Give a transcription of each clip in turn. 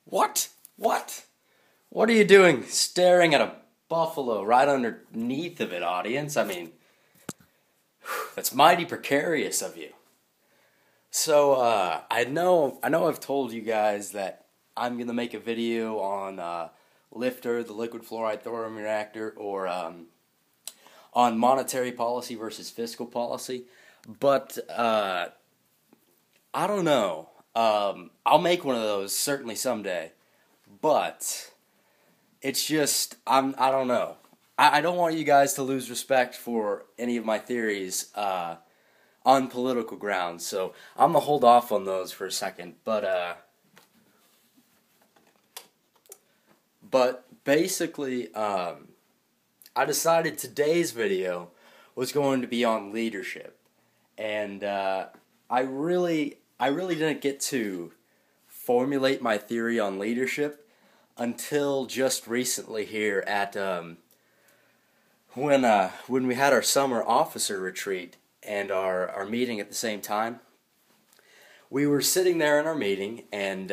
What? What? What are you doing staring at a buffalo right underneath of it, audience? I mean, that's mighty precarious of you. So, I know I've told you guys that I'm going to make a video on Lifter, the liquid fluoride thorium reactor, or on monetary policy versus fiscal policy. But, I don't know. I'll make one of those certainly someday. But it's just, I don't know. I don't want you guys to lose respect for any of my theories on political grounds, so I'm going to hold off on those for a second. But basically, I decided today's video was going to be on leadership. And I really didn't get to formulate my theory on leadership until just recently here at when we had our summer officer retreat and our meeting at the same time. We were sitting there in our meeting, and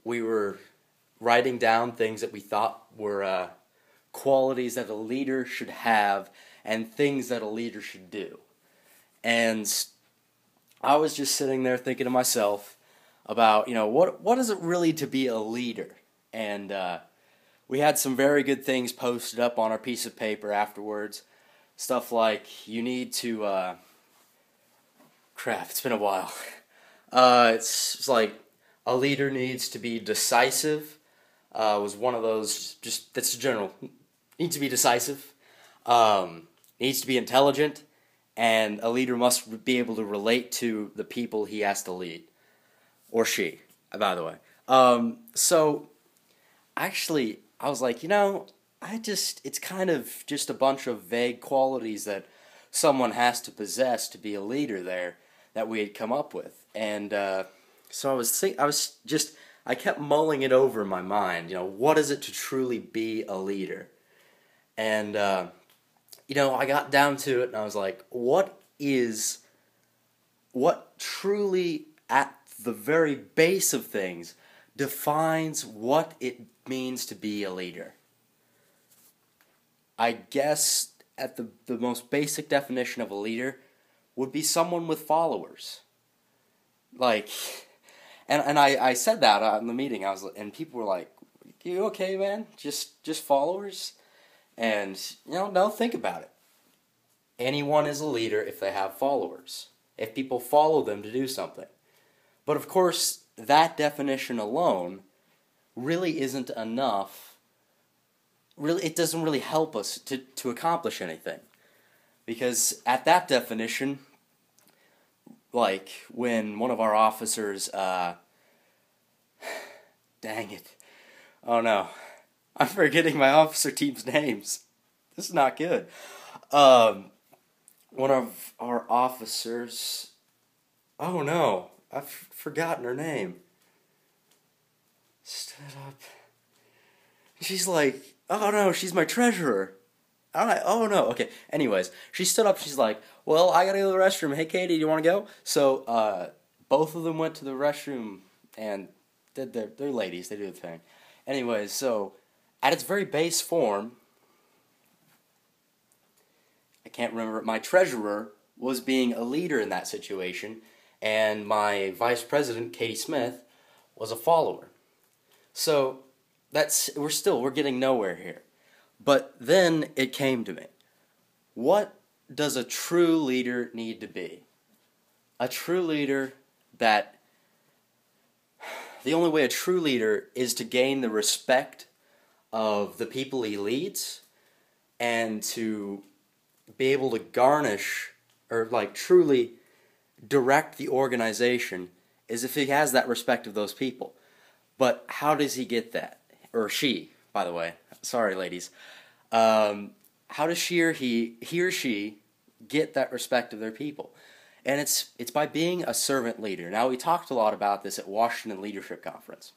we were writing down things that we thought were qualities that a leader should have and things that a leader should do. And I was just sitting there thinking to myself about, what is it really to be a leader? And we had some very good things posted up on our piece of paper afterwards. Stuff like, you need to, crap, it's been a while. It's like, a leader needs to be decisive, was one of those, that's general, needs to be decisive, needs to be intelligent, and a leader must be able to relate to the people he has to lead. Or she, by the way. So, actually, I was like, it's kind of just a bunch of vague qualities that someone has to possess to be a leader there that we had come up with. And so I kept mulling it over in my mind, what is it to truly be a leader? And, I got down to it and I was like, what truly at the very base of things defines what it means to be a leader? I guess at the most basic definition of a leader would be someone with followers. Like, and I said that in the meeting. And people were like, "You okay, man? Just followers?" And no, think about it. Anyone is a leader if they have followers. If people follow them to do something. But of course, that definition alone really isn't enough. Really, it doesn't really help us to accomplish anything. Because at that definition, like when one of our officers, dang it, oh no, I'm forgetting my officer team's names. This is not good. One of our officers, oh no, I've forgotten her name. Stood up. She's like, oh no, she's my treasurer. Oh no, okay. Anyways, she stood up, she's like, well, I gotta go to the restroom. Hey, Katie, do you want to go? So, both of them went to the restroom and they're ladies, they do the thing. Anyways, so, at its very base form, I can't remember, my treasurer was being a leader in that situation, and my vice president, Katie Smith, was a follower. So, we're getting nowhere here. But then it came to me. What does a true leader need to be? A true leader the only way a true leader is to gain the respect of the people he leads and to be able to garnish or truly direct the organization is if he has that respect of those people. But how does he get that? Or she, by the way. Sorry, ladies. How does he or she get that respect of their people? And it's by being a servant leader. Now, we talked a lot about this at Washington Leadership Conference.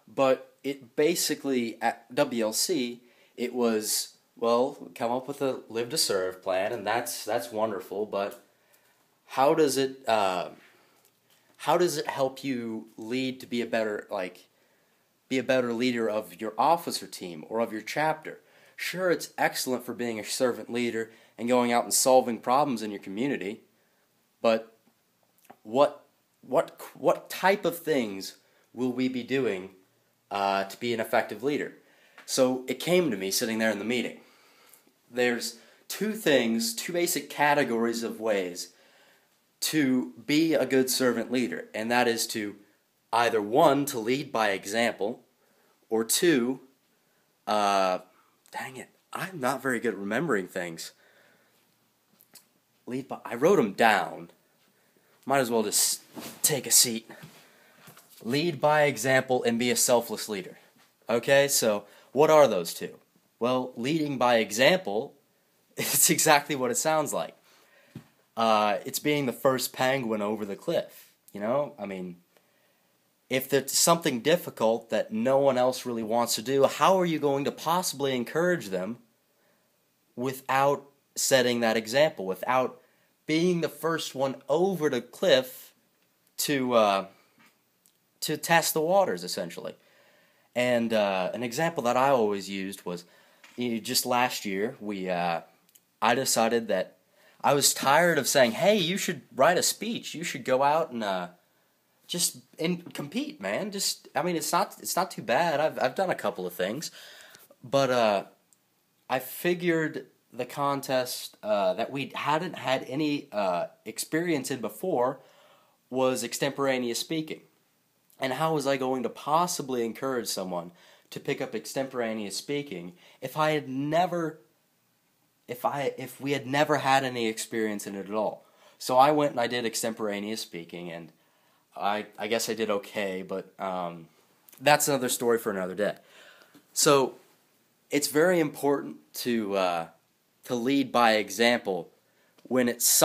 But it basically, at WLC, it was, well, come up with a live to serve plan, and that's wonderful, but how does it how does it help you lead to be a better leader of your officer team or of your chapter? Sure, it's excellent for being a servant leader and going out and solving problems in your community, but what type of things will we be doing to be an effective leader? So it came to me sitting there in the meeting. There's two basic categories of ways to be a good servant leader, and that is to either, one, to lead by example, or two, dang it, I'm not very good at remembering things. I wrote them down. Might as well just take a seat. Lead by example and be a selfless leader. Okay, so what are those two? Well, leading by example, it's exactly what it sounds like. It's being the first penguin over the cliff, you know? I mean, if there's something difficult that no one else really wants to do, how are you going to possibly encourage them without setting that example, without being the first one over the cliff to test the waters, essentially? And an example that I always used was, just last year, I decided that I was tired of saying, hey, you should write a speech. You should go out and compete, man. It's not too bad. I've done a couple of things, but I figured the contest that we hadn't had any experience in before was extemporaneous speaking. And how was I going to possibly encourage someone to pick up extemporaneous speaking if we had never had any experience in it at all? So I went and I did extemporaneous speaking, and I guess I did okay, but that's another story for another day. So it's very important to lead by example when it's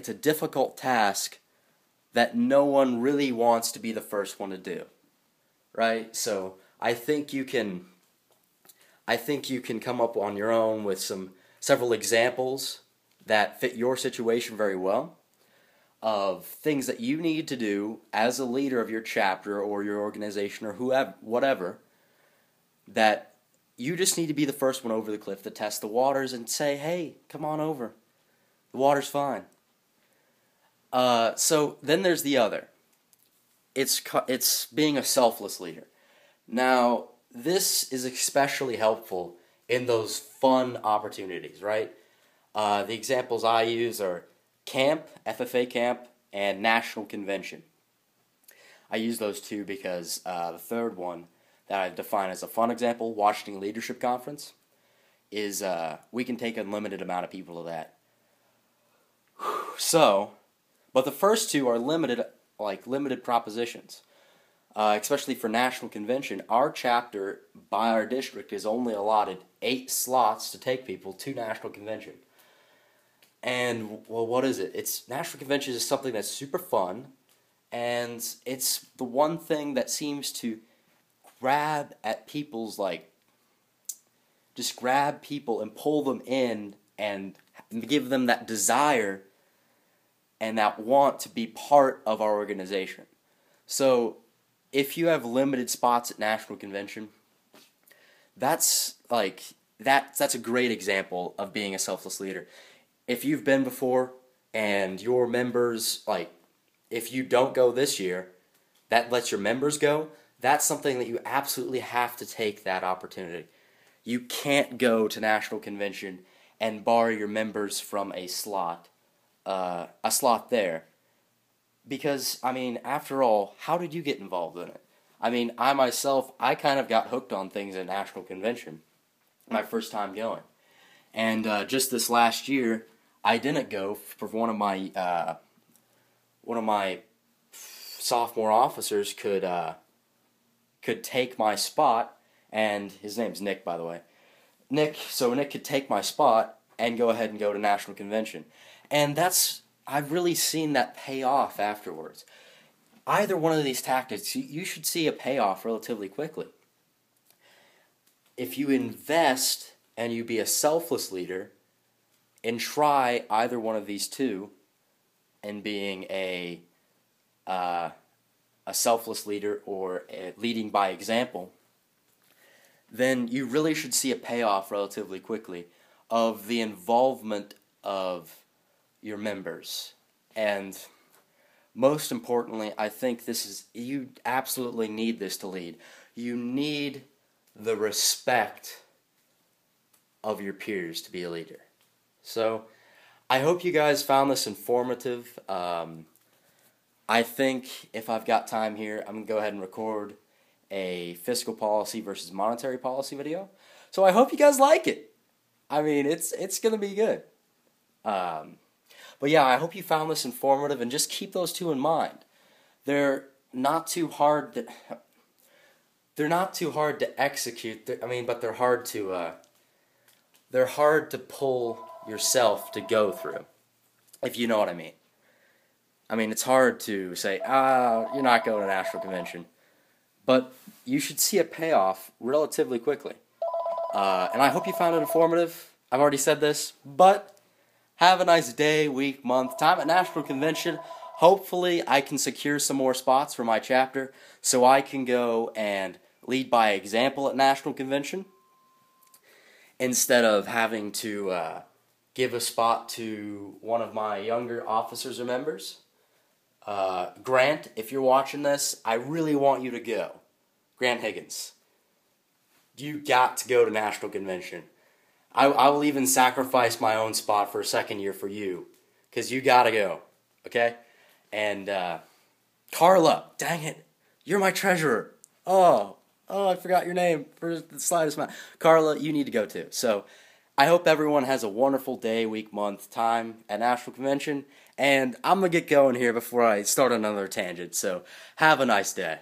a difficult task that no one really wants to be the first one to do, right? So I think you can come up on your own with several examples that fit your situation very well, of things that you need to do as a leader of your chapter or your organization or whatever, that you just need to be the first one over the cliff to test the waters and say, hey, come on over. The water's fine. So then there's the other. It's being a selfless leader. Now, this is especially helpful in those fun opportunities, right? The examples I use are camp, FFA camp, and national convention. I use those two because the third one that I define as a fun example, Washington Leadership Conference, is we can take an unlimited amount of people to that. But the first two are limited propositions. Especially for national convention, our chapter by our district is only allotted 8 slots to take people to national convention. And, well, what is it? National convention is something that's super fun, and it's the one thing that seems to grab people and pull them in and give them that desire and that want to be part of our organization. So, if you have limited spots at national convention, that's a great example of being a selfless leader. If you've been before and your members, if you don't go this year, that lets your members go, that's something that you absolutely have to take that opportunity. You can't go to national convention and bar your members from a slot there. Because, after all, how did you get involved in it? I kind of got hooked on things at National Convention my first time going. And just this last year, I didn't go for one of my sophomore officers could take my spot, and his name's Nick, by the way. Nick could take my spot and go ahead and go to National Convention. And I've really seen that pay off afterwards. Either one of these tactics, you should see a payoff relatively quickly. If you invest and you be a selfless leader and try either one of these two and being a a selfless leader or leading by example, then you really should see a payoff relatively quickly of the involvement of your members. And most importantly, I think you absolutely need this to lead. You need the respect of your peers to be a leader. So, I hope you guys found this informative. I think if I've got time here, I'm going to go ahead and record a fiscal policy versus monetary policy video. So I hope you guys like it. I mean, it's going to be good. But yeah, I hope you found this informative, and just keep those two in mind. They're not too hard to execute. But they're hard to pull yourself to go through, if you know what I mean. I mean, it's hard to say, you're not going to national convention, but you should see a payoff relatively quickly. And I hope you found it informative. I've already said this, but have a nice day, week, month, time at national convention. Hopefully, I can secure some more spots for my chapter so I can go and lead by example at national convention instead of having to give a spot to one of my younger officers or members. Grant, if you're watching this, I really want you to go. Grant Higgins. You got to go to national convention. I will even sacrifice my own spot for a second year for you, because you got to go, okay? And Carla, dang it, you're my treasurer. Oh, I forgot your name for the slightest amount. Carla, you need to go too. So I hope everyone has a wonderful day, week, month, time at national convention. And I'm going to get going here before I start another tangent. So have a nice day.